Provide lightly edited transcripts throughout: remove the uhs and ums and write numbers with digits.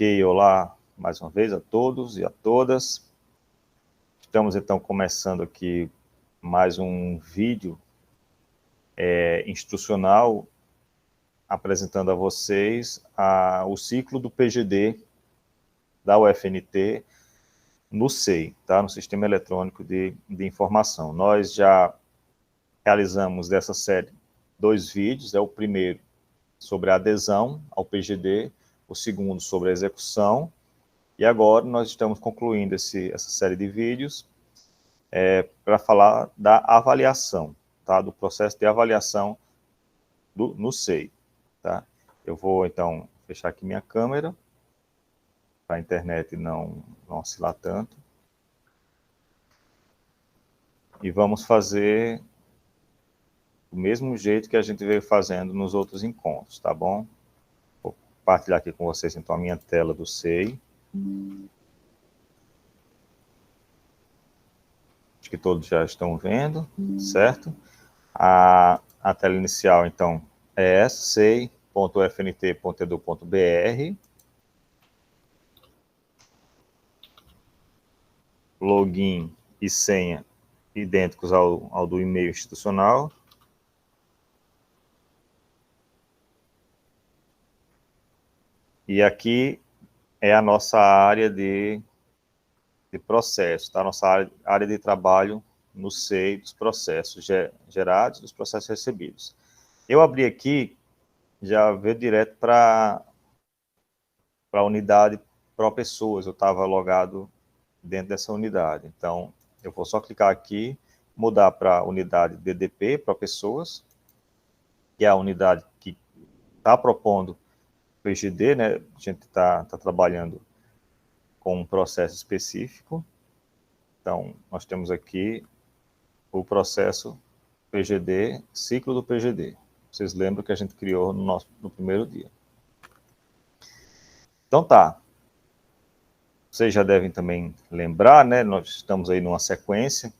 Ok, olá mais uma vez a todos e a todas. Estamos então começando aqui mais um vídeo instrucional apresentando a vocês o ciclo do PGD da UFNT no SEI, tá? No Sistema Eletrônico de Informação. Nós já realizamos dessa série 2 vídeos, o primeiro sobre a adesão ao PGD, o segundo sobre a execução, e agora nós estamos concluindo essa série de vídeos para falar da avaliação, tá? Do processo de avaliação no SEI. Tá? Eu vou, então, fechar aqui minha câmera, para a internet não oscilar tanto. E vamos fazer do mesmo jeito que a gente veio fazendo nos outros encontros, tá bom? Vou compartilhar aqui com vocês, então, a minha tela do SEI. Acho que todos já estão vendo, certo? A tela inicial, então, é essa, sei.ufnt.edu.br. Login e senha idênticos ao do e-mail institucional. E aqui é a nossa área de processo, tá? A nossa área de trabalho no SEI dos processos gerados e dos processos recebidos. Eu abri aqui, já veio direto para a unidade pró-pessoas, eu estava logado dentro dessa unidade. Então, eu vou só clicar aqui, mudar para a unidade DDP, pró-pessoas, que é a unidade que está propondo PGD, né? A gente está trabalhando com um processo específico. Então, nós temos aqui o processo PGD, ciclo do PGD. Vocês lembram que a gente criou no primeiro dia. Então tá. Vocês já devem também lembrar, né? Nós estamos aí numa sequência.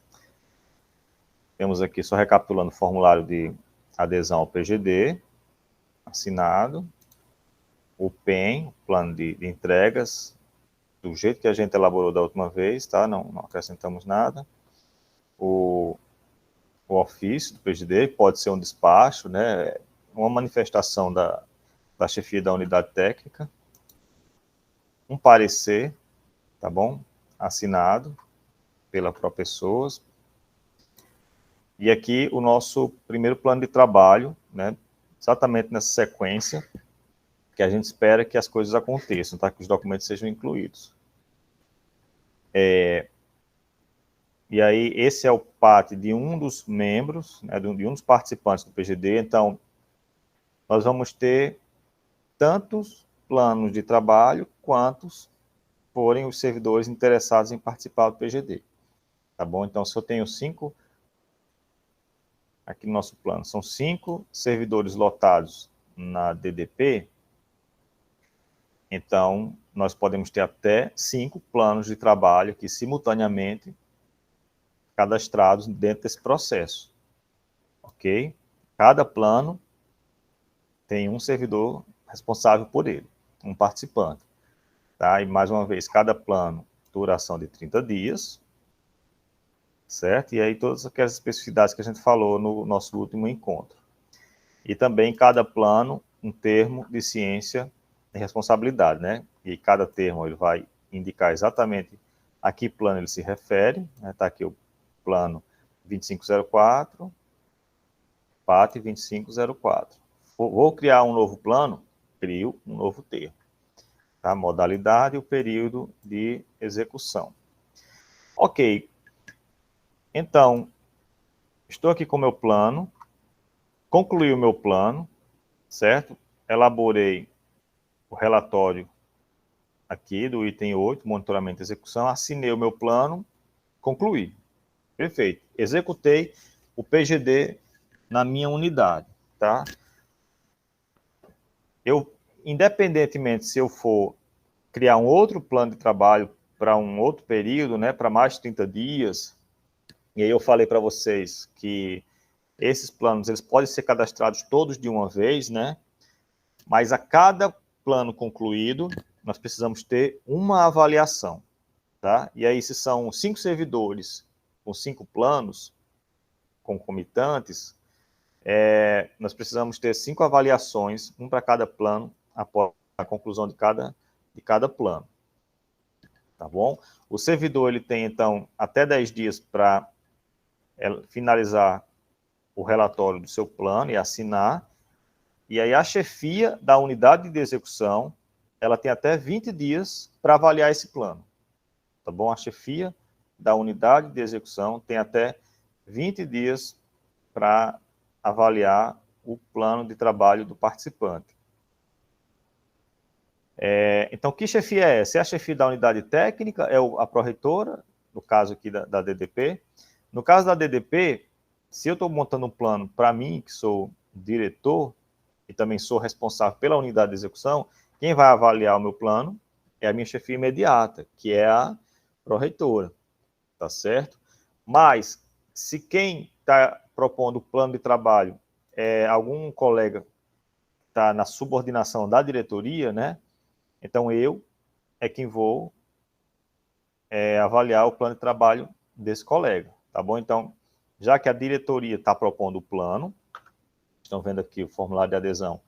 Temos aqui, só recapitulando, o formulário de adesão ao PGD, assinado. O PEN, o plano de entregas, do jeito que a gente elaborou da última vez, tá? Não acrescentamos nada. O ofício do PGD pode ser um despacho, né? Uma manifestação da chefia da unidade técnica. Um parecer, tá bom? Assinado pela pró-pessoas. E aqui o nosso primeiro plano de trabalho, né? Exatamente nessa sequência que a gente espera que as coisas aconteçam, tá? Que os documentos sejam incluídos. E aí, esse é o PAT de um dos membros, né, de um dos participantes do PGD. Então, nós vamos ter tantos planos de trabalho quantos forem os servidores interessados em participar do PGD. Tá bom? Então, se eu tenho 5, aqui no nosso plano, são 5 servidores lotados na DDP, então, nós podemos ter até 5 planos de trabalho aqui simultaneamente cadastrados dentro desse processo, ok? Cada plano tem um servidor responsável por ele, um participante, tá? E mais uma vez, cada plano, duração de 30 dias, certo? E aí todas aquelas especificidades que a gente falou no nosso último encontro. E também cada plano, um termo de ciência e responsabilidade, né? E cada termo ele vai indicar exatamente a que plano ele se refere, né? Tá aqui o plano 2504, PAT 2504. Vou criar um novo plano, crio um novo termo. Tá? Modalidade e o período de execução. Ok. Então, estou aqui com o meu plano, concluí o meu plano, certo? Elaborei o relatório aqui do item 8, monitoramento e execução, assinei o meu plano, concluí. Perfeito. Executei o PGD na minha unidade, tá? Independentemente se eu for criar um outro plano de trabalho para um outro período, né, para mais de 30 dias, e aí eu falei para vocês que esses planos, eles podem ser cadastrados todos de uma vez, né, mas a cada plano concluído, nós precisamos ter uma avaliação, tá? E aí, se são 5 servidores com 5 planos concomitantes, nós precisamos ter 5 avaliações, um para cada plano, após a conclusão de cada plano, tá bom? O servidor, ele tem, então, até 10 dias para finalizar o relatório do seu plano e assinar, e aí a chefia da unidade de execução, ela tem até 20 dias para avaliar esse plano, tá bom? A chefia da unidade de execução tem até 20 dias para avaliar o plano de trabalho do participante. Então, que chefia é essa? É a chefia da unidade técnica, é a pró-reitora, no caso aqui da DDP. No caso da DDP, se eu estou montando um plano para mim, que sou diretor, e também sou responsável pela unidade de execução, quem vai avaliar o meu plano é a minha chefia imediata, que é a pró-reitora, tá certo? Mas, se quem está propondo o plano de trabalho é algum colega que está na subordinação da diretoria, né? Então, eu é quem vou avaliar o plano de trabalho desse colega, tá bom? Então, já que a diretoria está propondo o plano, estão vendo aqui o formulário de adesão,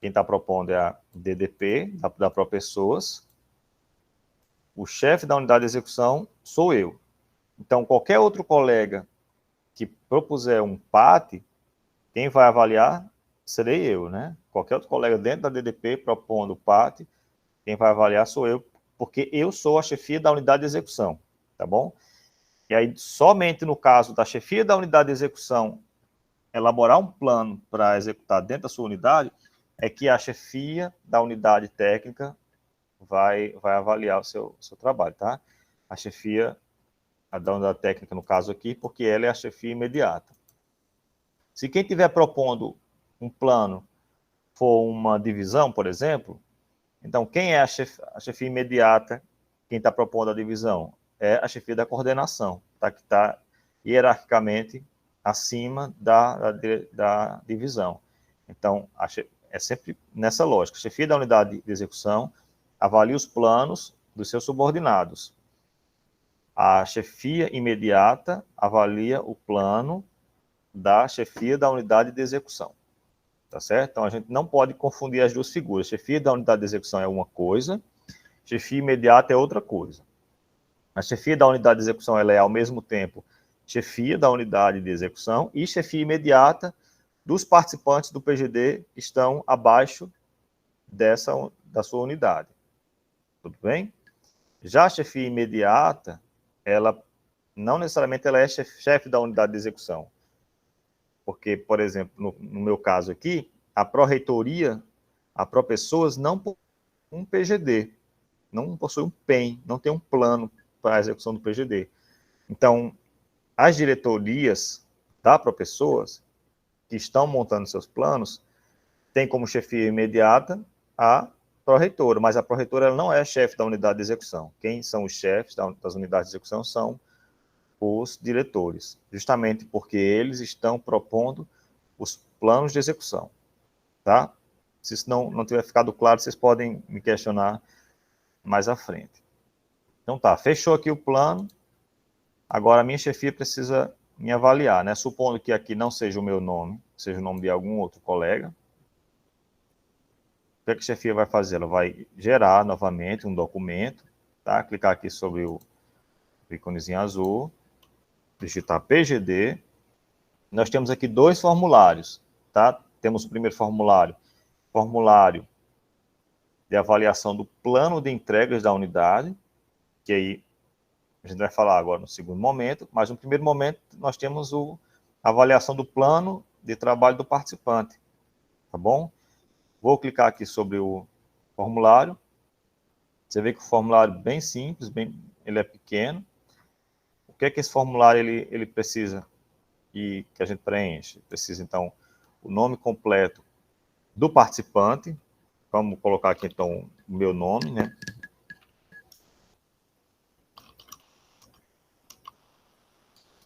quem está propondo é a DDP, da ProPessoas, o chefe da unidade de execução sou eu. Então, qualquer outro colega que propuser um PAT, quem vai avaliar serei eu, né? Qualquer outro colega dentro da DDP propondo o PAT, quem vai avaliar sou eu, porque eu sou a chefia da unidade de execução, tá bom? E aí, somente no caso da chefia da unidade de execução elaborar um plano para executar dentro da sua unidade, é que a chefia da unidade técnica vai avaliar o seu trabalho, tá? A chefia da unidade técnica, no caso aqui, porque ela é a chefia imediata. Se quem estiver propondo um plano for uma divisão, por exemplo, então quem é a chefia imediata, quem está propondo a divisão? É a chefia da coordenação, tá? Que está hierarquicamente acima da divisão. Então, é sempre nessa lógica. A chefia da unidade de execução avalia os planos dos seus subordinados. A chefia imediata avalia o plano da chefia da unidade de execução. Tá certo? Então, a gente não pode confundir as duas figuras. Chefia da unidade de execução é uma coisa, chefia imediata é outra coisa. A chefia da unidade de execução ela é, ao mesmo tempo, chefia da unidade de execução e chefia imediata dos participantes do PGD que estão abaixo da sua unidade. Tudo bem? Já a chefia imediata, ela não necessariamente ela é chefe da unidade de execução. Porque, por exemplo, no meu caso aqui, a pró-reitoria, a ProPessoas não possui um PGD, não possui um PEM, não tem um plano para a execução do PGD. Então, as diretorias da ProPessoas, que estão montando seus planos, têm como chefia imediata a pró-reitora, mas a pró-reitora ela não é chefe da unidade de execução. Quem são os chefes das unidades de execução são os diretores, justamente porque eles estão propondo os planos de execução, tá? Se isso não tiver ficado claro, vocês podem me questionar mais à frente. Então tá, fechou aqui o plano, agora a minha chefia precisa me avaliar, né? Supondo que aqui não seja o meu nome, seja o nome de algum outro colega, o que a chefia vai fazer? Ela vai gerar novamente um documento, tá? Clicar aqui sobre o íconezinho azul, digitar PGD. Nós temos aqui 2 formulários, tá? Temos o primeiro formulário de avaliação do plano de entregas da unidade, que aí a gente vai falar agora no segundo momento, mas no primeiro momento nós temos a avaliação do plano de trabalho do participante, tá bom? Vou clicar aqui sobre o formulário. Você vê que o formulário é bem simples, ele é pequeno. O que é que esse formulário ele precisa e que a gente preenche? Precisa, então, o nome completo do participante. Vamos colocar aqui, então, o meu nome, né?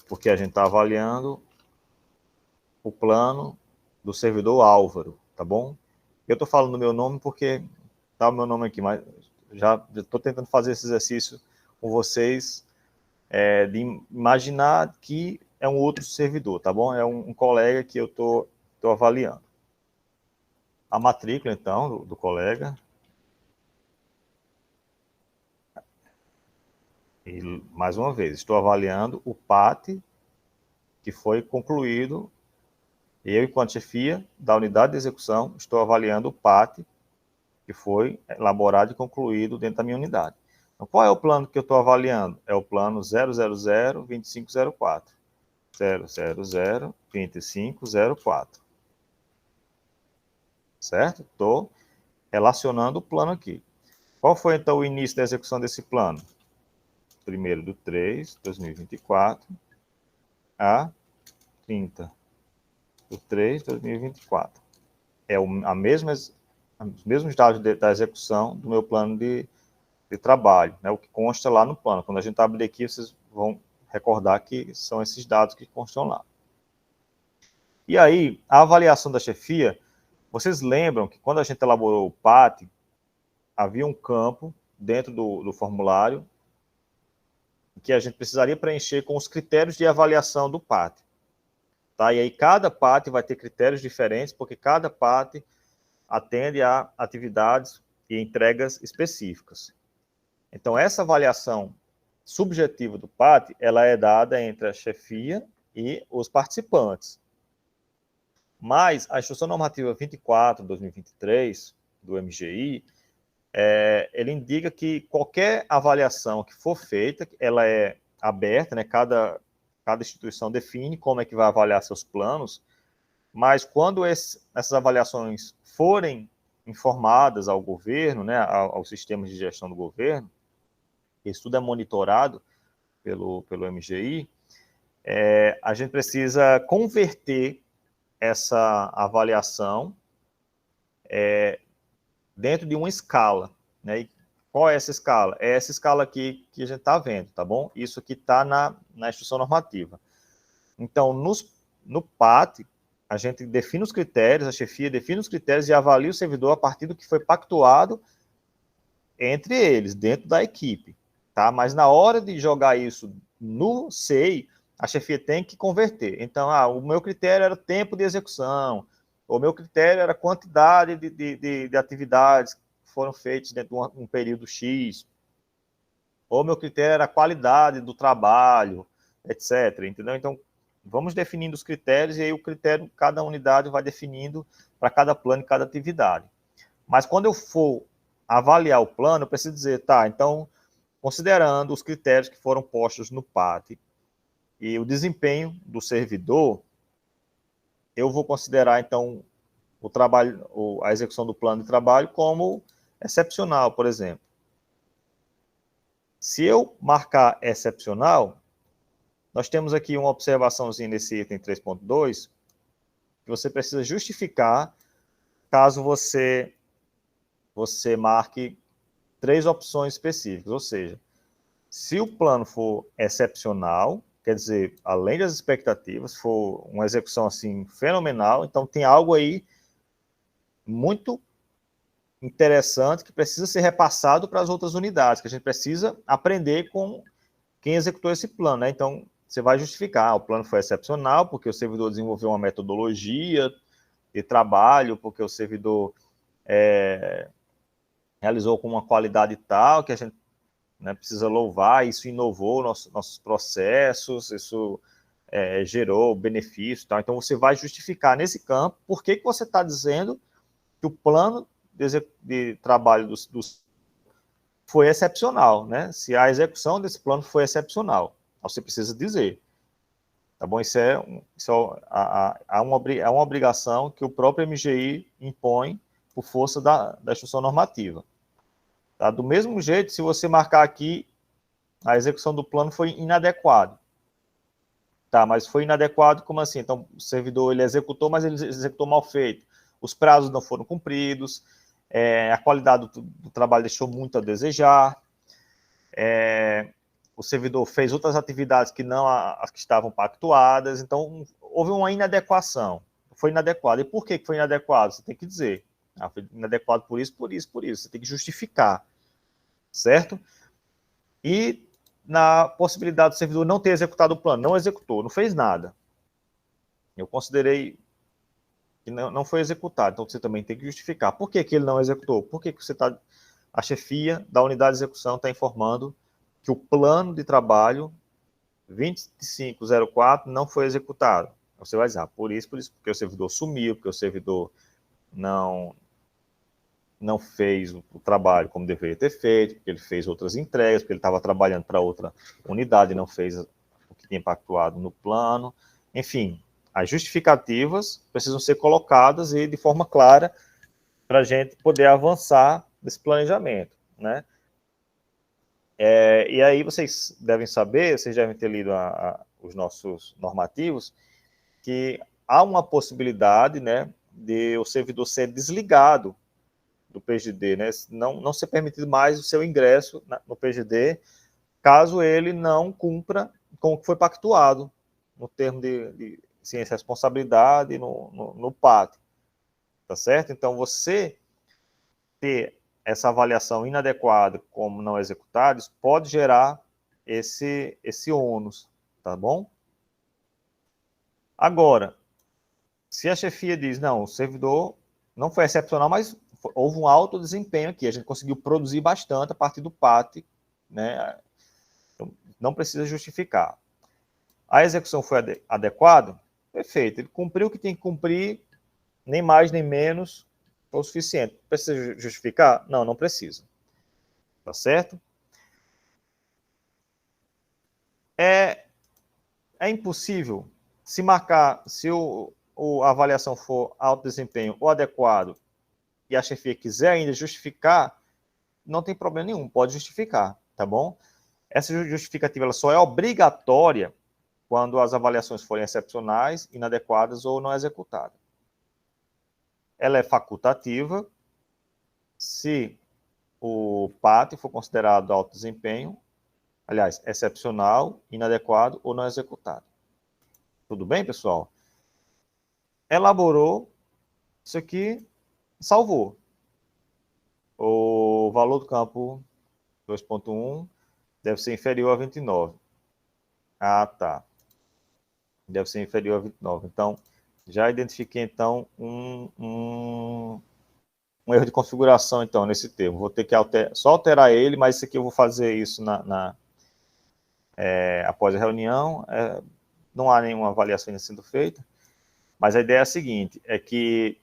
Porque a gente está avaliando o plano do servidor Álvaro, tá bom? Eu estou falando o meu nome porque tá o meu nome aqui, mas já estou tentando fazer esse exercício com vocês, de imaginar que é um outro servidor, tá bom? É um colega que eu estou avaliando. A matrícula, então, do colega. E, mais uma vez, estou avaliando o PAT que foi concluído. Eu, enquanto chefia da unidade de execução, estou avaliando o PAT que foi elaborado e concluído dentro da minha unidade. Então, qual é o plano que eu estou avaliando? É o plano 000-2504. 000-2504. Certo? Estou relacionando o plano aqui. Qual foi, então, o início da execução desse plano? 1º-3/2024 a 30/3/2024. É a mesma, os mesmos dados da execução do meu plano de trabalho, né, o que consta lá no plano. Quando a gente abrir aqui, vocês vão recordar que são esses dados que constam lá. E aí, a avaliação da chefia, vocês lembram que quando a gente elaborou o PAT, havia um campo dentro do formulário que a gente precisaria preencher com os critérios de avaliação do PAT. Tá? E aí cada PAT vai ter critérios diferentes, porque cada PAT atende a atividades e entregas específicas. Então, essa avaliação subjetiva do PAT, ela é dada entre a chefia e os participantes. Mas a Instrução Normativa 24/2023, do MGI, ele indica que qualquer avaliação que for feita, ela é aberta, né? Cada instituição define como é que vai avaliar seus planos, mas quando essas avaliações forem informadas ao governo, né, aos sistemas de gestão do governo, isso tudo é monitorado pelo MGI, a gente precisa converter essa avaliação dentro de uma escala, né? E qual é essa escala? É essa escala aqui que a gente está vendo, tá bom? Isso aqui está na instrução normativa. Então, no PAT, a gente define os critérios, a chefia define os critérios e avalia o servidor a partir do que foi pactuado entre eles, dentro da equipe, tá? Mas na hora de jogar isso no SEI, a chefia tem que converter. Então, o meu critério era tempo de execução, o meu critério era quantidade de atividades que foram feitas dentro de um período X, ou meu critério era qualidade do trabalho, etc. Entendeu? Então, vamos definindo os critérios e aí o critério, cada unidade vai definindo para cada plano e cada atividade. Mas quando eu for avaliar o plano, eu preciso dizer, tá, então, considerando os critérios que foram postos no PAT e o desempenho do servidor, eu vou considerar, então, o trabalho, a execução do plano de trabalho como excepcional, por exemplo. Se eu marcar excepcional, nós temos aqui uma observaçãozinha nesse item 3.2, que você precisa justificar caso você marque 3 opções específicas, ou seja, se o plano for excepcional, quer dizer, além das expectativas, for uma execução assim fenomenal, então tem algo aí muito interessante que precisa ser repassado para as outras unidades, que a gente precisa aprender com quem executou esse plano, né? Então, você vai justificar, o plano foi excepcional, porque o servidor desenvolveu uma metodologia de trabalho, porque o servidor realizou com uma qualidade tal, que a gente, né, precisa louvar, isso inovou nossos processos, isso gerou benefício, tal. Então, você vai justificar nesse campo por que você está dizendo que o plano de trabalho foi excepcional, né? Se a execução desse plano foi excepcional, você precisa dizer, tá bom? Isso é uma obrigação que o próprio MGI impõe por força da instrução normativa. Tá? Do mesmo jeito, se você marcar aqui, a execução do plano foi inadequado. Tá, mas foi inadequado como assim? Então, o servidor ele executou, mas ele executou mal feito. Os prazos não foram cumpridos, a qualidade do trabalho deixou muito a desejar, o servidor fez outras atividades que não as que estavam pactuadas, então houve uma inadequação, foi inadequado. E por que foi inadequado? Você tem que dizer, foi inadequado por isso, por isso, por isso, você tem que justificar. certo? E na possibilidade do servidor não ter executado o plano, não executou, não fez nada. Eu considerei que não foi executado, então você também tem que justificar. Por que ele não executou? Por que você está... A chefia da unidade de execução está informando que o plano de trabalho 2504 não foi executado. Você vai dizer, por isso, porque o servidor sumiu, porque o servidor não fez o trabalho como deveria ter feito, porque ele fez outras entregas, porque ele estava trabalhando para outra unidade e não fez o que tinha pactuado no plano. Enfim, as justificativas precisam ser colocadas e de forma clara para a gente poder avançar nesse planejamento, né? E aí vocês devem saber, vocês devem ter lido os nossos normativos, que há uma possibilidade, né, de o servidor ser desligado do PGD, né, não ser permitido mais o seu ingresso no PGD, caso ele não cumpra com o que foi pactuado, no termo de ciência e responsabilidade, no PAT, tá certo? Então, você ter essa avaliação inadequada como não executados pode gerar esse ônus, tá bom? Agora, se a chefia diz, não, o servidor não foi excepcional, mas houve um alto desempenho aqui, a gente conseguiu produzir bastante a partir do PAT, né? Então, não precisa justificar. A execução foi adequada? Perfeito, ele cumpriu o que tem que cumprir, nem mais nem menos, foi o suficiente. Precisa justificar? Não, não precisa. Tá certo? É impossível se marcar, se a avaliação for alto desempenho ou adequado e a chefia quiser ainda justificar, não tem problema nenhum, pode justificar, tá bom? Essa justificativa ela só é obrigatória quando as avaliações forem excepcionais, inadequadas ou não executadas. Ela é facultativa se o PAT for considerado alto desempenho, aliás, excepcional, inadequado ou não executado. Tudo bem, pessoal? Elaborou, isso aqui salvou. O valor do campo 2.1 deve ser inferior a 29. Ah, tá. Deve ser inferior a 29. Então, já identifiquei, então, um erro de configuração, então, nesse termo. Vou ter que só alterar ele, mas isso aqui eu vou fazer isso após a reunião. Não há nenhuma avaliação ainda sendo feita, mas a ideia é a seguinte, é que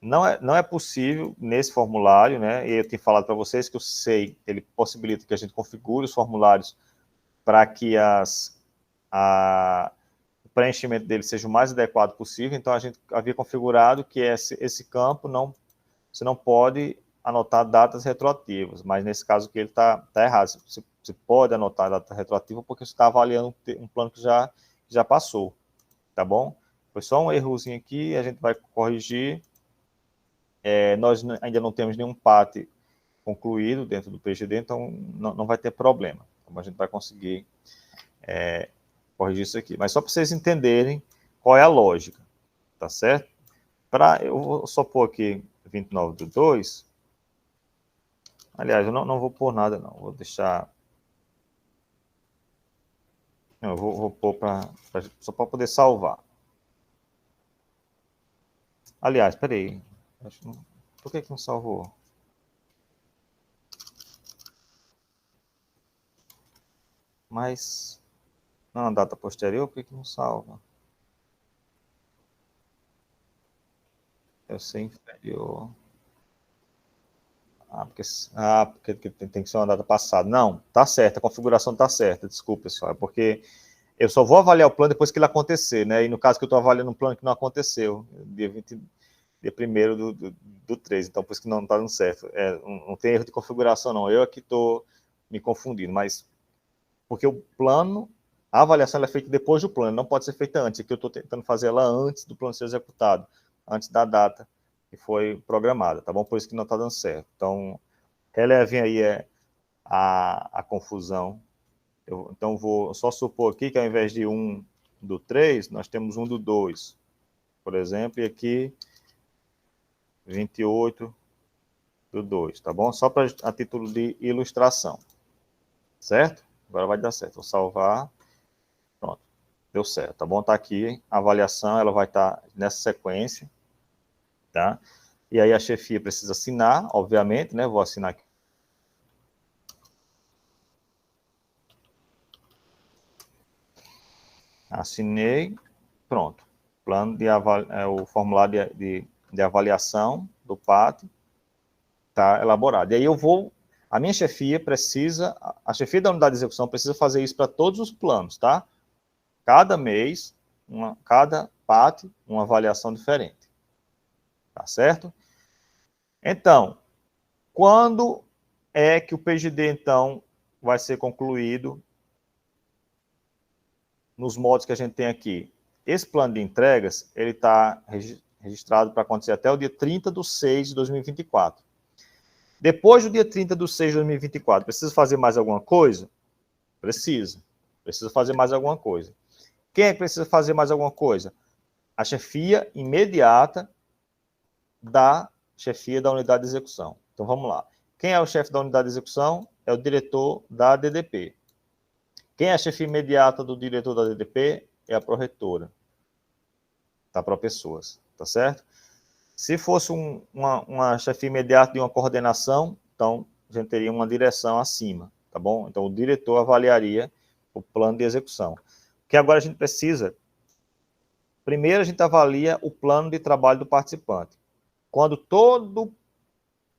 não é possível, nesse formulário, né, e eu tenho falado para vocês que o SEI, ele possibilita que a gente configure os formulários para que o preenchimento dele seja o mais adequado possível, então a gente havia configurado que esse campo você não pode anotar datas retroativas, mas nesse caso aqui ele está errado, você pode anotar a data retroativa porque você está avaliando um plano que já passou, tá bom? Foi só um errozinho aqui, a gente vai corrigir. Nós ainda não temos nenhum PAT concluído dentro do PGD, então não vai ter problema. Então a gente vai conseguir corrigir isso aqui. Mas só para vocês entenderem qual é a lógica, tá certo? Eu vou só pôr aqui 29/2. Aliás, eu não vou pôr nada, não. Vou deixar... Não, eu vou pôr só para poder salvar. Aliás, peraí. Por que não salvou? Mas... na data posterior, por que não salva? Deve ser inferior. Porque tem que ser uma data passada. Não, tá certo, a configuração tá certa, desculpa, pessoal, é porque eu só vou avaliar o plano depois que ele acontecer, né? E no caso que eu estou avaliando um plano que não aconteceu, dia 1º do 3, então por isso que não está dando certo. Não tem erro de configuração, não. Eu aqui estou me confundindo, mas porque o plano, a avaliação é feita depois do plano, não pode ser feita antes. Aqui eu estou tentando fazer ela antes do plano ser executado, antes da data que foi programada, tá bom? Por isso que não está dando certo. Então, relevem aí a confusão. Então, vou só supor aqui que ao invés de 1/3, nós temos 1/2, por exemplo, e aqui 28/2. do 2, tá bom? Só para a título de ilustração, certo? Agora vai dar certo. Vou salvar. Pronto, deu certo, tá bom? Tá aqui a avaliação, ela vai estar nessa sequência, tá? E aí a chefia precisa assinar, obviamente, né? Vou assinar aqui. Assinei, pronto. Plano de o formulário de avaliação do PAT está elaborado. E aí eu vou, a minha chefia precisa, a chefia da unidade de execução precisa fazer isso para todos os planos, tá? Cada mês, cada PAT, uma avaliação diferente. Tá certo? Então, quando é que o PGD, então, vai ser concluído nos modos que a gente tem aqui? Esse plano de entregas, ele está registrado para acontecer até o dia 30/6/2024. Depois do dia 30/6/2024, precisa fazer mais alguma coisa? Precisa. Precisa fazer mais alguma coisa. Quem é que precisa fazer mais alguma coisa? A chefia imediata da chefia da unidade de execução. Então, vamos lá. Quem é o chefe da unidade de execução? É o diretor da DDP. Quem é a chefia imediata do diretor da DDP? É a proretora da ProPessoas, tá certo? Se fosse uma chefia imediata de uma coordenação, então a gente teria uma direção acima, tá bom? Então o diretor avaliaria o plano de execução. Porque agora a gente precisa, primeiro a gente avalia o plano de trabalho do participante. Quando todo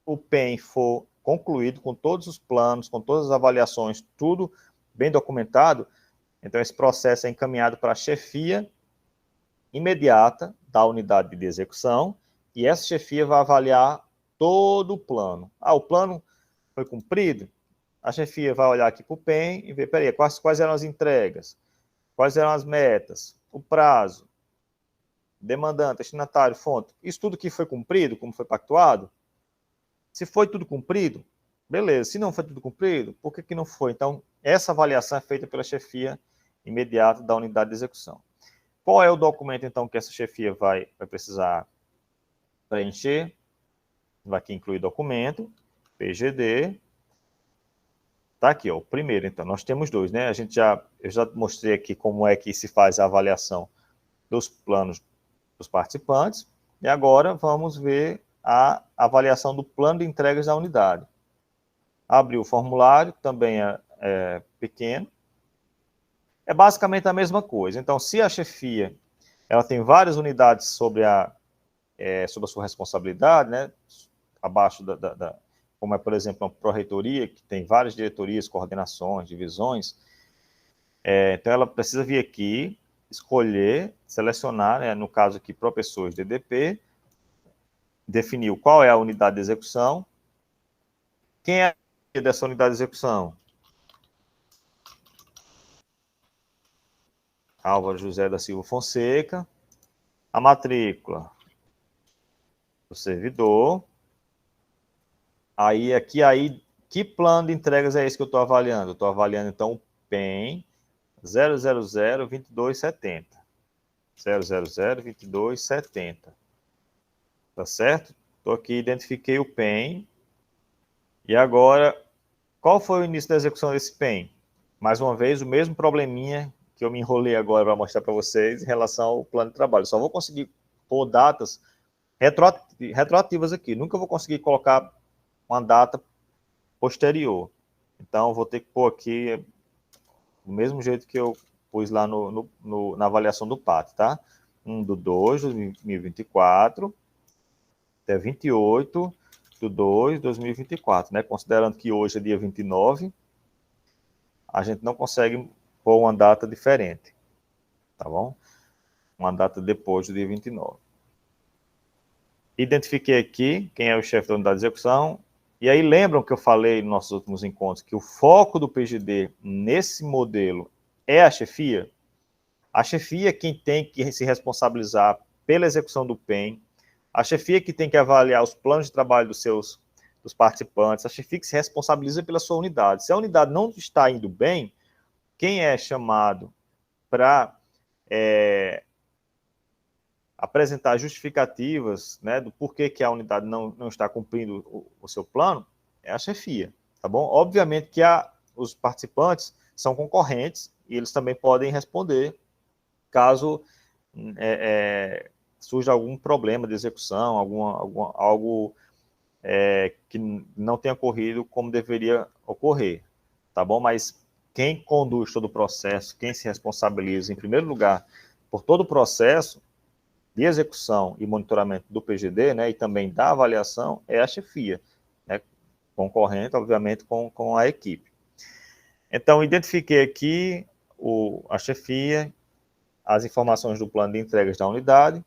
o PEN for concluído, com todos os planos, com todas as avaliações, tudo bem documentado, então esse processo é encaminhado para a chefia imediata da unidade de execução, e essa chefia vai avaliar todo o plano. Ah, o plano foi cumprido? A chefia vai olhar aqui para o PEN e ver, peraí, quais eram as entregas? Quais eram as metas? O prazo? Demandante, destinatário, fonte? Isso tudo que foi cumprido, como foi pactuado? Se foi tudo cumprido, beleza. Se não foi tudo cumprido, por que não foi? Então, essa avaliação é feita pela chefia imediata da unidade de execução. Qual é o documento, então, que essa chefia vai precisar preencher? Vai aqui incluir documento, PGD. Tá aqui, ó, o primeiro, então. Nós temos dois, né? Eu já mostrei aqui como é que se faz a avaliação dos planos dos participantes. E agora vamos ver a avaliação do plano de entregas da unidade. Abrir o formulário, também é pequeno. É basicamente a mesma coisa. Então, se a chefia ela tem várias unidades sobre a sua responsabilidade, né, abaixo como é, por exemplo, uma pró-reitoria, que tem várias diretorias, coordenações, divisões, então ela precisa vir aqui, escolher, selecionar, né, no caso aqui, ProPessoas DDP, definiu qual é a unidade de execução, quem é dessa unidade de execução? Álvaro José da Silva Fonseca, a matrícula do servidor, aí que plano de entregas é esse que eu estou avaliando? Eu estou avaliando, então, o PEN 0002270. 0002270. Tá certo? Estou aqui, identifiquei o PEN. E agora, qual foi o início da execução desse PEN? Mais uma vez, o mesmo probleminha que eu me enrolei agora para mostrar para vocês em relação ao plano de trabalho. Só vou conseguir pôr datas retroativas aqui. Nunca vou conseguir colocar uma data posterior. Então, vou ter que pôr aqui do mesmo jeito que eu pus lá na avaliação do PAT, tá? 1/2/2024 até 28/2/2024, né? Considerando que hoje é dia 29, a gente não consegue pôr uma data diferente, tá bom? Uma data depois do dia 29. Identifiquei aqui quem é o chefe da unidade de execução, e aí lembram que eu falei nos nossos últimos encontros que o foco do PGD nesse modelo é a chefia? A chefia é quem tem que se responsabilizar pela execução do PEN, a chefia que tem que avaliar os planos de trabalho dos participantes, a chefia que se responsabiliza pela sua unidade. Se a unidade não está indo bem, quem é chamado para apresentar justificativas, né, do porquê que a unidade não está cumprindo o seu plano, é a chefia, tá bom? Obviamente que os participantes são concorrentes e eles também podem responder caso surja algum problema de execução, algo que não tenha ocorrido como deveria ocorrer, tá bom? Mas quem conduz todo o processo, quem se responsabiliza, em primeiro lugar, por todo o processo de execução e monitoramento do PGD, né, e também da avaliação, é a chefia, né, concorrente, obviamente, com a equipe. Então, identifiquei aqui a chefia, as informações do plano de entregas da unidade,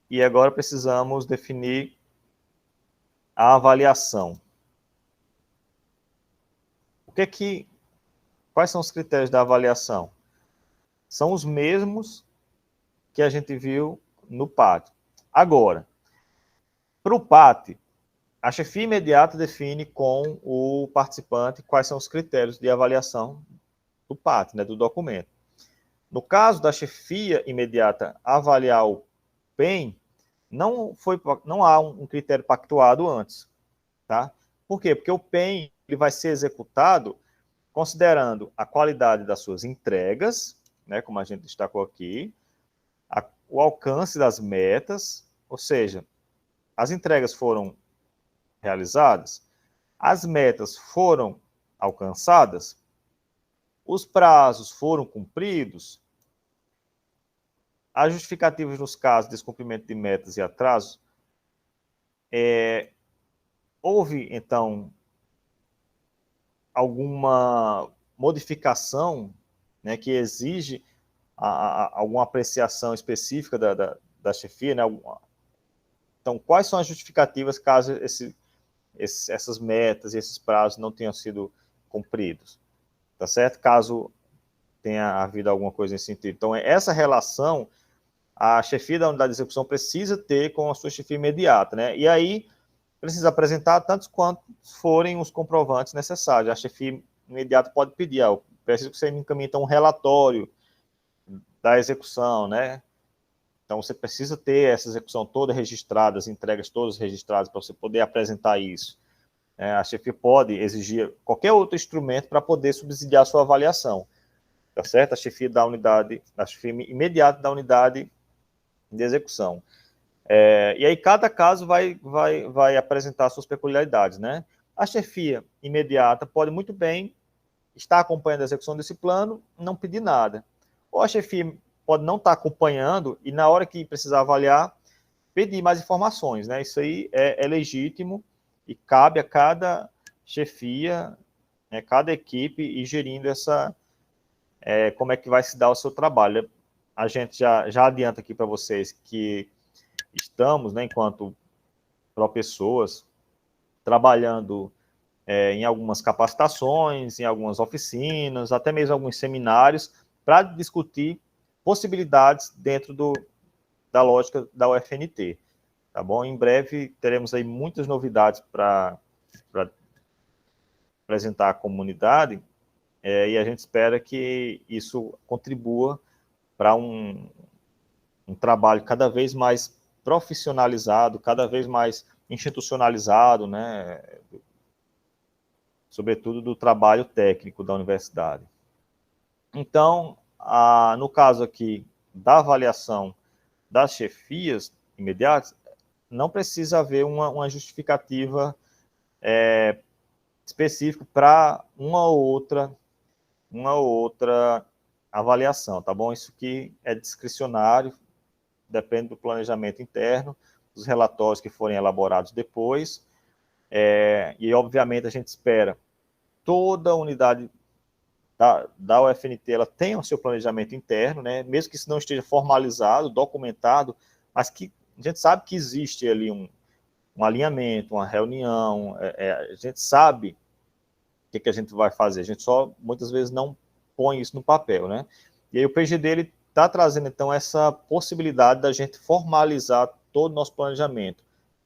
e agora precisamos definir a avaliação. Quais são os critérios da avaliação? São os mesmos que a gente viu no PAT. Agora, para o PAT, a chefia imediata define com o participante quais são os critérios de avaliação do PAT, né, do documento. No caso da chefia imediata avaliar o PEN, não há um critério pactuado antes, tá? Por quê? Porque o PEN ele vai ser executado considerando a qualidade das suas entregas, né, como a gente destacou aqui, o alcance das metas, ou seja, as entregas foram realizadas, as metas foram alcançadas, os prazos foram cumpridos, as justificativas nos casos de descumprimento de metas e atrasos, houve, então, alguma modificação, né, que exige alguma apreciação específica da chefia, né? Então, quais são as justificativas caso essas metas e esses prazos não tenham sido cumpridos? Tá certo? Caso tenha havido alguma coisa nesse sentido. Então, essa relação, a chefia da unidade de execução precisa ter com a sua chefia imediata, né? E aí, precisa apresentar tantos quantos forem os comprovantes necessários. A chefia imediata pode pedir, eu preciso que você me encaminhe então um relatório da execução, né? Então, você precisa ter essa execução toda registrada, as entregas todas registradas, para você poder apresentar isso. A chefia pode exigir qualquer outro instrumento para poder subsidiar a sua avaliação, tá certo? A chefia da unidade, a chefia imediata da unidade de execução. E aí, cada caso vai apresentar suas peculiaridades, né? A chefia imediata pode muito bem estar acompanhando a execução desse plano, não pedir nada. Ou a chefia pode não estar acompanhando e, na hora que precisar avaliar, pedir mais informações, né? Isso aí é legítimo e cabe a cada chefia, né, cada equipe ir gerindo como é que vai se dar o seu trabalho. A gente já adianta aqui para vocês que estamos, né, enquanto professores, trabalhando em algumas capacitações, em algumas oficinas, até mesmo alguns seminários, para discutir possibilidades dentro da lógica da UFNT, tá bom? Em breve teremos aí muitas novidades para apresentar à comunidade, e a gente espera que isso contribua para um trabalho cada vez mais profissionalizado, cada vez mais institucionalizado, né? Sobretudo do trabalho técnico da universidade. Então, no caso aqui da avaliação das chefias imediatas, não precisa haver uma justificativa específica para uma ou outra avaliação, tá bom? Isso aqui é discricionário, depende do planejamento interno, dos relatórios que forem elaborados depois, e obviamente a gente espera toda a unidade da UFNT ela tem o seu planejamento interno, né? Mesmo que isso não esteja formalizado, documentado, mas que a gente sabe que existe ali um alinhamento, uma reunião, a gente sabe o que a gente vai fazer, a gente só muitas vezes não põe isso no papel, né? E aí o PGD ele está trazendo então essa possibilidade da gente formalizar todo o nosso planejamento,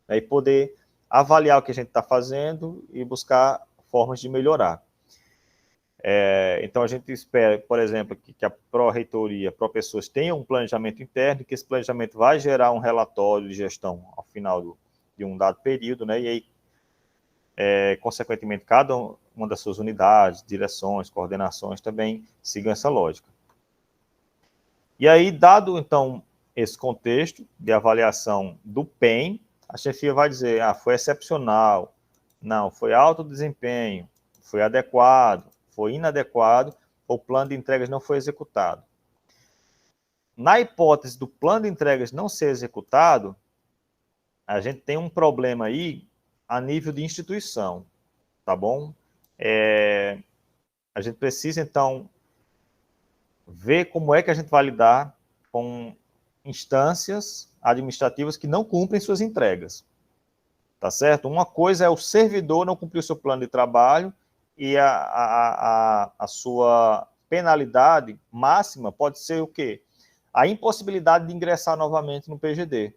né? E poder avaliar o que a gente está fazendo e buscar formas de melhorar. Então, a gente espera, por exemplo, que a pró-reitoria, pró-pessoas tenham um planejamento interno, que esse planejamento vai gerar um relatório de gestão ao final de um dado período, né? E aí, consequentemente, cada uma das suas unidades, direções, coordenações também sigam essa lógica. E aí, dado, então, esse contexto de avaliação do PEM, a chefia vai dizer, foi excepcional, não, foi alto desempenho, foi adequado, foi inadequado, o plano de entregas não foi executado. Na hipótese do plano de entregas não ser executado, a gente tem um problema aí a nível de instituição, tá bom? A gente precisa, então, ver como é que a gente vai lidar com instâncias administrativas que não cumprem suas entregas, tá certo? Uma coisa é o servidor não cumprir o seu plano de trabalho e a sua penalidade máxima pode ser o quê? A impossibilidade de ingressar novamente no PGD,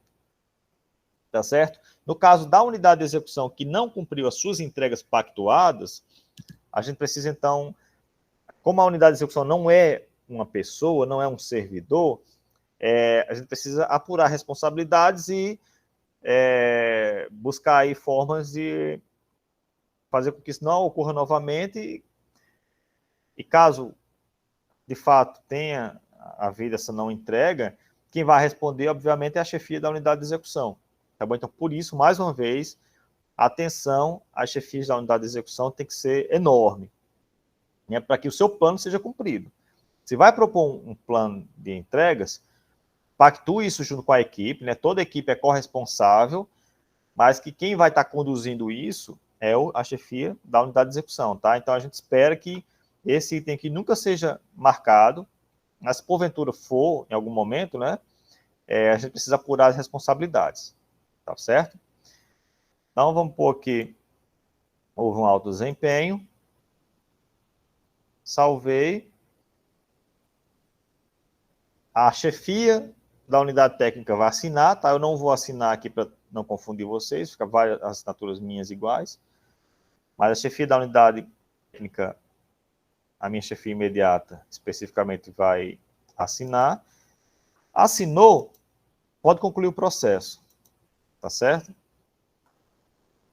tá certo? No caso da unidade de execução que não cumpriu as suas entregas pactuadas, a gente precisa, então, como a unidade de execução não é uma pessoa, não é um servidor, a gente precisa apurar responsabilidades e buscar aí formas de fazer com que isso não ocorra novamente e caso, de fato, tenha havido essa não entrega, quem vai responder, obviamente, é a chefia da unidade de execução. Tá bom? Então, por isso, mais uma vez, a atenção às chefias da unidade de execução tem que ser enorme, né, para que o seu plano seja cumprido. Se vai propor um plano de entregas, pactue isso junto com a equipe, né? Toda a equipe é corresponsável, mas que quem vai estar conduzindo isso é a chefia da unidade de execução, tá? Então, a gente espera que esse item aqui nunca seja marcado, mas se porventura for, em algum momento, né, a gente precisa apurar as responsabilidades, tá certo? Então, vamos pôr aqui, houve um alto desempenho, salvei, a chefia da unidade técnica vai assinar, tá? Eu não vou assinar aqui para não confundir vocês, fica várias assinaturas minhas iguais, mas a chefia da unidade técnica, a minha chefia imediata, especificamente, vai assinar. Assinou, pode concluir o processo, tá certo?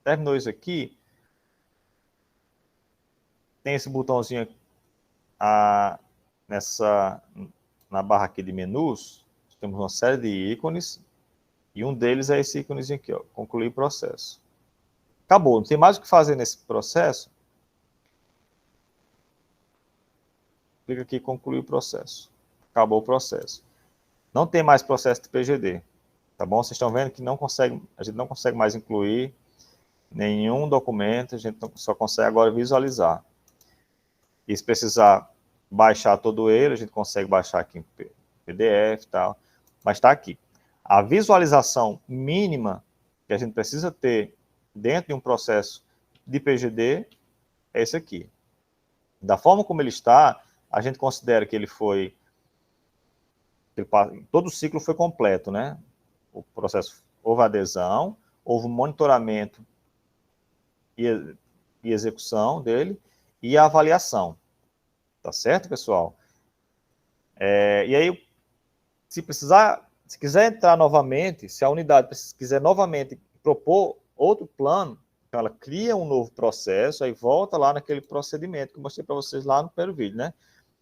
Terminou isso aqui, tem esse botãozinho na barra aqui de menus, temos uma série de ícones, e um deles é esse íconezinho aqui, ó, concluir processo. Acabou, não tem mais o que fazer nesse processo. Clica aqui, concluir o processo. Acabou o processo. Não tem mais processo de PGD, tá bom? Vocês estão vendo que a gente não consegue mais incluir nenhum documento, a gente só consegue agora visualizar. E se precisar baixar todo ele, a gente consegue baixar aqui em PDF e tal, mas está aqui. A visualização mínima que a gente precisa ter dentro de um processo de PGD é esse aqui. Da forma como ele está, a gente considera que ele foi... todo o ciclo foi completo, né? O processo, houve adesão, houve monitoramento e execução dele, e a avaliação. Tá certo, pessoal? E aí, se quiser entrar novamente, se a unidade quiser novamente propor outro plano, então ela cria um novo processo, aí volta lá naquele procedimento que eu mostrei para vocês lá no primeiro vídeo, né?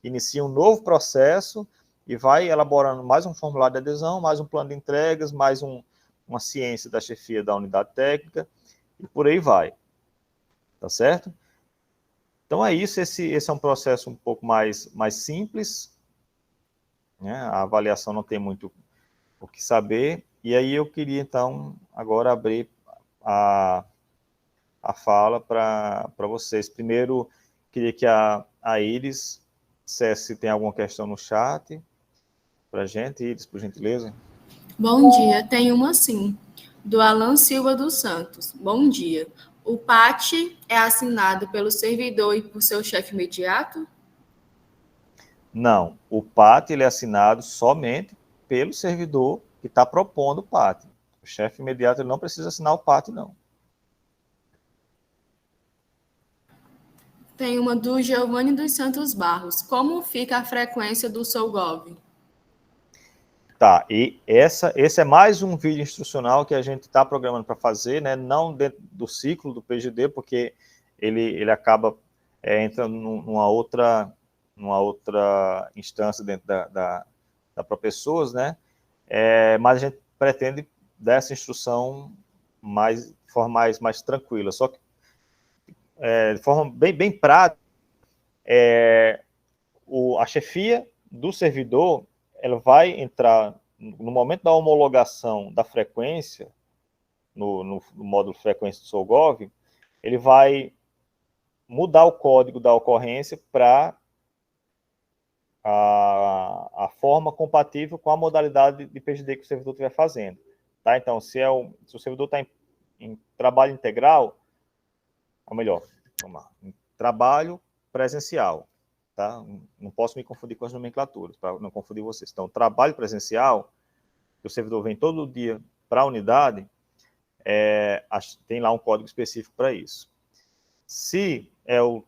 Inicia um novo processo e vai elaborando mais um formulário de adesão, mais um plano de entregas, mais uma ciência da chefia da unidade técnica, e por aí vai. Tá certo? Então é isso, esse é um processo um pouco mais simples, né? A avaliação não tem muito o que saber, e aí eu queria então agora abrir a fala para vocês. Primeiro, queria que a Iris dissesse se tem alguma questão no chat para a gente. Iris, por gentileza. Bom dia, tem uma sim, do Alan Silva dos Santos. Bom dia. O PAT é assinado pelo servidor e por seu chefe imediato? Não, o PAT ele é assinado somente pelo servidor que está propondo o PAT. O chefe imediato ele não precisa assinar o PAT, não. Tem uma do Giovanni dos Santos Barros. Como fica a frequência do SouGov? Tá, e esse é mais um vídeo instrucional que a gente está programando para fazer, né? Não dentro do ciclo do PGD, porque ele acaba entrando numa outra instância dentro da ProPessoas, né? Mas a gente pretende dar essa instrução de forma mais tranquila. Só que, de forma bem prática, a chefia do servidor ela vai entrar no momento da homologação da frequência, no módulo frequência do SouGov, ele vai mudar o código da ocorrência para a forma compatível com a modalidade de PGD que o servidor estiver fazendo. Tá? Então, se o servidor está em trabalho integral, ou melhor, vamos lá, em trabalho presencial, tá? Não posso me confundir com as nomenclaturas, para não confundir vocês. Então, trabalho presencial, que o servidor vem todo dia para a unidade, tem lá um código específico para isso. Se é o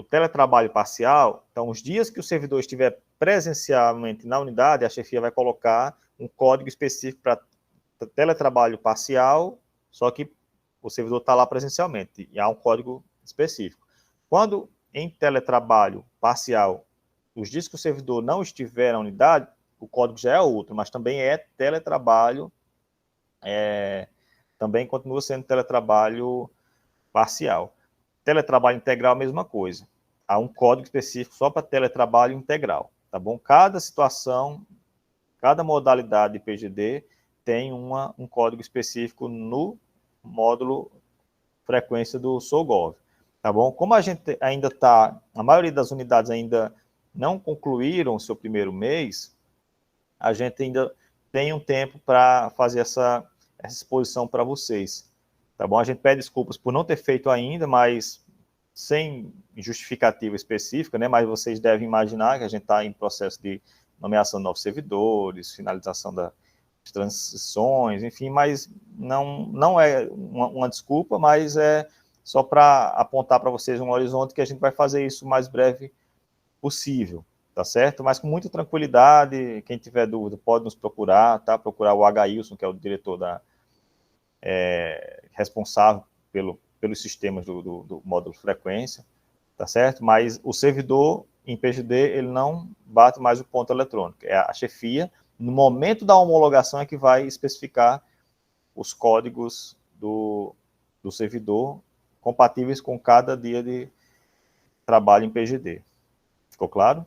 teletrabalho parcial, então, os dias que o servidor estiver presencialmente na unidade, a chefia vai colocar um código específico para teletrabalho parcial, só que o servidor está lá presencialmente, e há um código específico. Quando em teletrabalho parcial, os dias que o servidor não estiver na unidade, o código já é outro, mas também é teletrabalho, também continua sendo teletrabalho parcial. Teletrabalho integral, a mesma coisa. Há um código específico só para teletrabalho integral, tá bom? Cada situação, cada modalidade de PGD tem um código específico no módulo frequência do SouGov, tá bom? Como a gente ainda está, a maioria das unidades ainda não concluíram o seu primeiro mês, a gente ainda tem um tempo para fazer essa exposição para vocês, tá bom? A gente pede desculpas por não ter feito ainda, mas sem justificativa específica, né? Mas vocês devem imaginar que a gente está em processo de nomeação de novos servidores, finalização das transições, enfim, mas não é uma desculpa, mas é só para apontar para vocês um horizonte que a gente vai fazer isso o mais breve possível, tá certo? Mas com muita tranquilidade, quem tiver dúvida pode nos procurar, tá? Procurar o H. que é o diretor responsável pelos sistemas do módulo frequência, tá certo? Mas o servidor em PGD, ele não bate mais o ponto eletrônico, é a chefia, no momento da homologação é que vai especificar os códigos do servidor compatíveis com cada dia de trabalho em PGD. Ficou claro?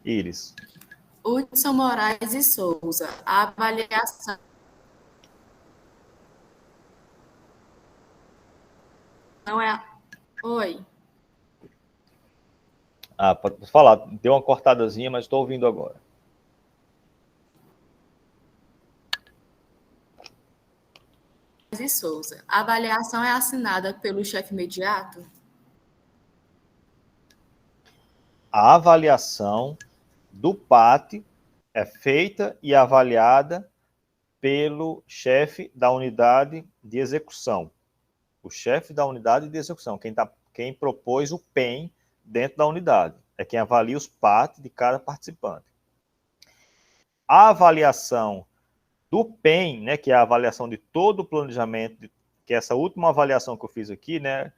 Iris. Hudson Moraes e Souza. A avaliação não é... Oi. Pode falar. Deu uma cortadazinha, mas estou ouvindo agora. E Souza. A avaliação é assinada pelo chefe imediato? A avaliação do PAT é feita e avaliada pelo chefe da unidade de execução. O chefe da unidade de execução, quem propôs o PEM dentro da unidade, é quem avalia os PAT de cada participante. A avaliação do PEM, né, que é a avaliação de todo o planejamento, que é essa última avaliação que eu fiz aqui, né,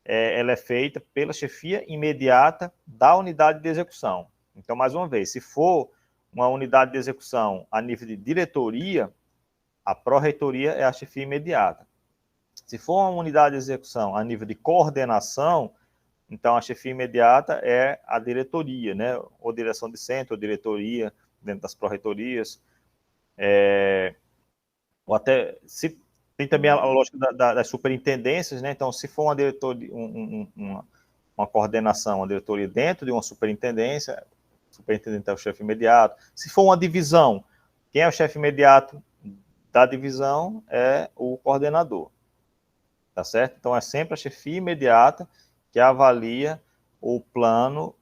ela é feita pela chefia imediata da unidade de execução. Então, mais uma vez, se for uma unidade de execução a nível de diretoria, a pró-reitoria é a chefia imediata. Se for uma unidade de execução a nível de coordenação, então a chefia imediata é a diretoria, né? Ou direção de centro, ou diretoria dentro das pró-reitorias. Ou até, se tem também a lógica das superintendências, né? Então, se for uma diretoria, uma coordenação, uma diretoria dentro de uma superintendência, o superintendente é o chefe imediato. Se for uma divisão, quem é o chefe imediato da divisão é o coordenador. Tá certo? Então, é sempre a chefia imediata que avalia o plano,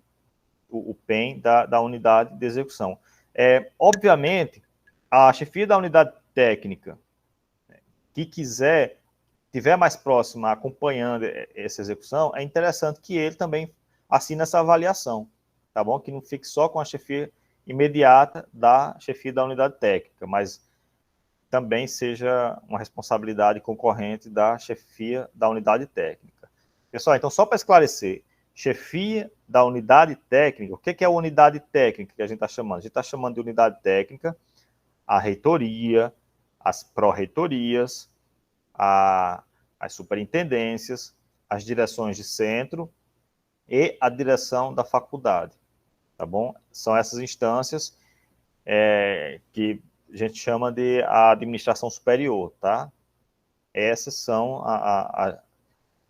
o PEM da unidade de execução. Obviamente, a chefia da unidade técnica que quiser estiver mais próximo, acompanhando essa execução, é interessante que ele também assine essa avaliação, tá bom? Que não fique só com a chefia imediata da chefia da unidade técnica, mas também seja uma responsabilidade concorrente da chefia da unidade técnica. Pessoal, então, só para esclarecer, chefia da unidade técnica, o que é a unidade técnica que a gente está chamando? A gente está chamando de unidade técnica a reitoria, as pró-reitorias, as superintendências, as direções de centro e a direção da faculdade, tá bom? São essas instâncias que a gente chama de a administração superior, tá? Essas são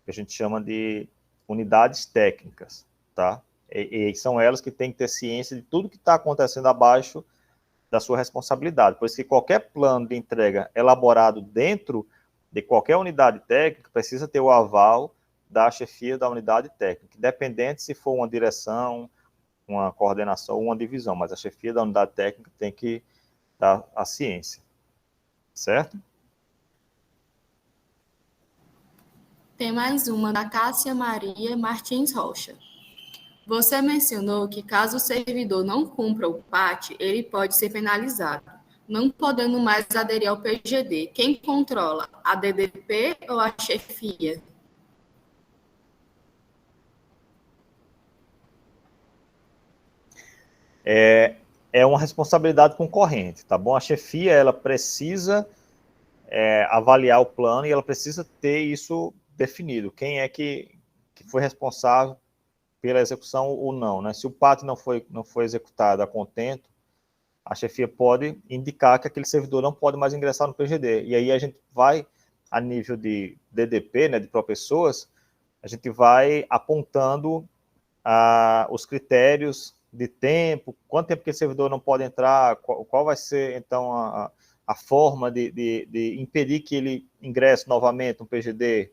que a gente chama de unidades técnicas, tá? E são elas que têm que ter ciência de tudo que está acontecendo abaixo da sua responsabilidade. Por isso que qualquer plano de entrega elaborado dentro de qualquer unidade técnica precisa ter o aval da chefia da unidade técnica, independente se for uma direção, uma coordenação ou uma divisão, mas a chefia da unidade técnica tem que dar a ciência, certo? Tem mais uma da Cássia Maria Martins Rocha. Você mencionou que caso o servidor não cumpra o PAT, ele pode ser penalizado, não podendo mais aderir ao PGD. Quem controla, a DDP ou a chefia? É uma responsabilidade concorrente, tá bom? A chefia, ela precisa avaliar o plano e ela precisa ter isso definido. Quem é que foi responsável pela execução ou não, né? Se o PAT não foi executado a contento, a chefia pode indicar que aquele servidor não pode mais ingressar no PGD. E aí a gente vai, a nível de DDP, né, de pró-pessoas, a gente vai apontando os critérios de tempo, quanto tempo que esse servidor não pode entrar, qual vai ser, então, a forma de impedir que ele ingresse novamente no PGD.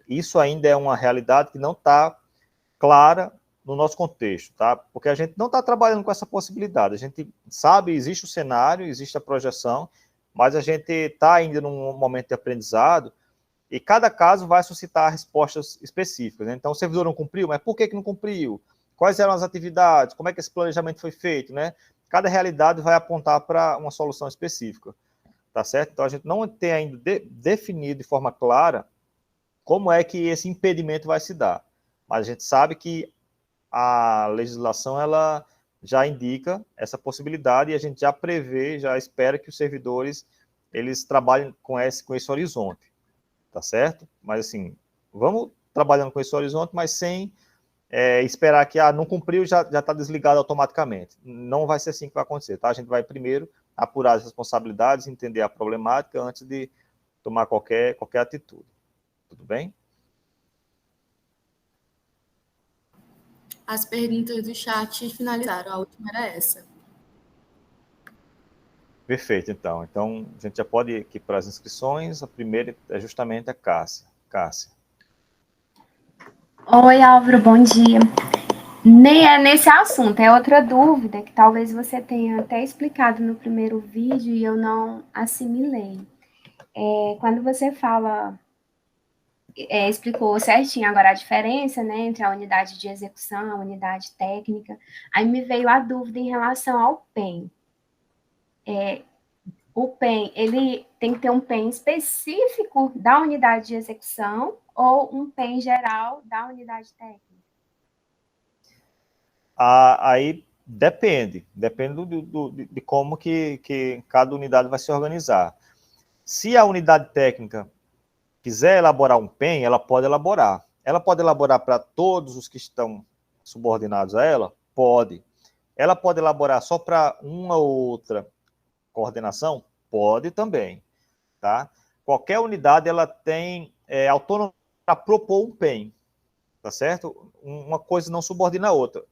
Isso ainda é uma realidade que não está clara no nosso contexto, tá? Porque a gente não está trabalhando com essa possibilidade. A gente sabe, existe o cenário, existe a projeção, mas a gente está ainda num momento de aprendizado e cada caso vai suscitar respostas específicas, né? Então, o servidor não cumpriu, mas por que não cumpriu? Quais eram as atividades? Como é que esse planejamento foi feito, né? Cada realidade vai apontar para uma solução específica, tá certo? Então, a gente não tem ainda definido de forma clara como é que esse impedimento vai se dar. Mas a gente sabe que a legislação ela já indica essa possibilidade e a gente já prevê, já espera que os servidores eles trabalhem com esse horizonte, tá certo? Mas assim, vamos trabalhando com esse horizonte, mas sem esperar que não cumpriu já está desligado automaticamente. Não vai ser assim que vai acontecer, tá? A gente vai primeiro apurar as responsabilidades, entender a problemática antes de tomar qualquer atitude. Tudo bem? As perguntas do chat finalizaram. A última era essa. Perfeito, então. Então, a gente já pode ir aqui para as inscrições. A primeira é justamente a Cássia. Cássia. Oi, Álvaro, bom dia. Nem é nesse assunto, é outra dúvida que talvez você tenha até explicado no primeiro vídeo e eu não assimilei. Quando você explicou certinho agora a diferença, né, entre a unidade de execução, a unidade técnica, aí me veio a dúvida em relação ao PEM. O PEM, ele tem que ter um PEM específico da unidade de execução ou um PEM geral da unidade técnica? Aí depende de como que cada unidade vai se organizar. Se a unidade técnica quiser elaborar um PEM, ela pode elaborar. Ela pode elaborar para todos os que estão subordinados a ela? Pode. Ela pode elaborar só para uma ou outra coordenação? Pode também, tá? Qualquer unidade, ela tem autonomia para propor um PEM, tá certo? Uma coisa não subordina a outra.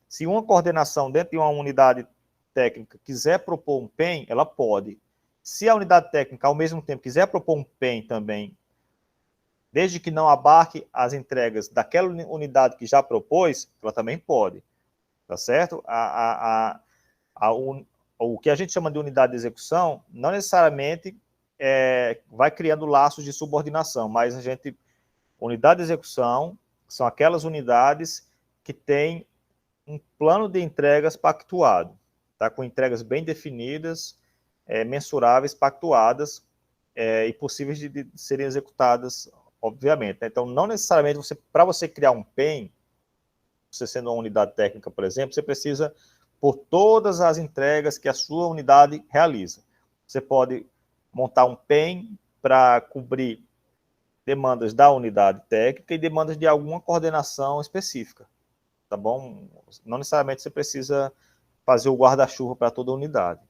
Se uma coordenação dentro de uma unidade técnica quiser propor um PEM, ela pode. Se a unidade técnica, ao mesmo tempo, quiser propor um PEM também, desde que não abarque as entregas daquela unidade que já propôs, ela também pode, tá certo? O que a gente chama de unidade de execução, não necessariamente vai criando laços de subordinação, mas unidade de execução são aquelas unidades que têm um plano de entregas pactuado, tá? Com entregas bem definidas, mensuráveis, pactuadas, e possíveis de serem executadas, obviamente, né? Então, não necessariamente, para você criar um PEM, você sendo uma unidade técnica, por exemplo, você precisa por todas as entregas que a sua unidade realiza. Você pode montar um PEM para cobrir demandas da unidade técnica e demandas de alguma coordenação específica, tá bom? Não necessariamente você precisa fazer o guarda-chuva para toda a unidade.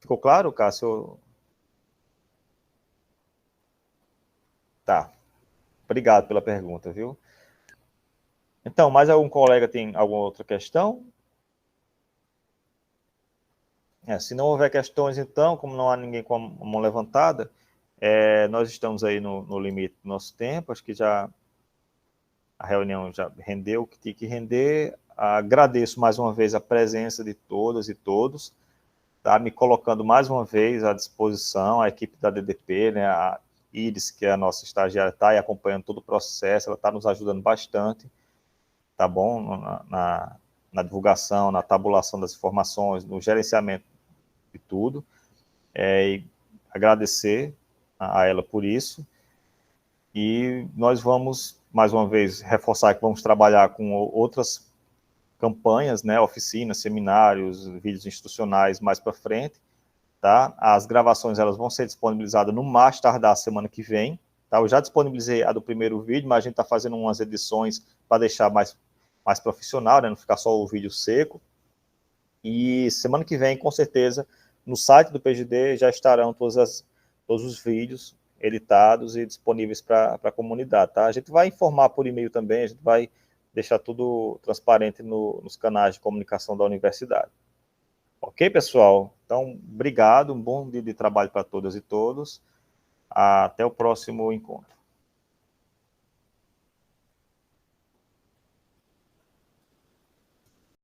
Ficou claro, Cássio? Tá. Obrigado pela pergunta, viu? Então, mais algum colega tem alguma outra questão? Se não houver questões, então, como não há ninguém com a mão levantada, nós estamos aí no limite do nosso tempo, acho que a reunião já rendeu o que tinha que render. Agradeço mais uma vez a presença de todas e todos, tá? Me colocando mais uma vez à disposição, a equipe da DDP, né, a Iris, que é a nossa estagiária, está aí acompanhando todo o processo, ela está nos ajudando bastante, tá bom? Na divulgação, na tabulação das informações, no gerenciamento de tudo, e agradecer a ela por isso, e nós vamos, mais uma vez, reforçar que vamos trabalhar com outras campanhas, né, oficinas, seminários, vídeos institucionais mais para frente, tá? As gravações, elas vão ser disponibilizadas no mais tardar semana que vem, tá? Eu já disponibilizei a do primeiro vídeo, mas a gente está fazendo umas edições para deixar mais profissional, né, não ficar só o vídeo seco, e semana que vem, com certeza, no site do PGD já estarão todos os vídeos editados e disponíveis para a comunidade, tá? A gente vai informar por e-mail também, a gente vai deixar tudo transparente nos canais de comunicação da universidade. Ok, pessoal? Então, obrigado, um bom dia de trabalho para todas e todos. Até o próximo encontro.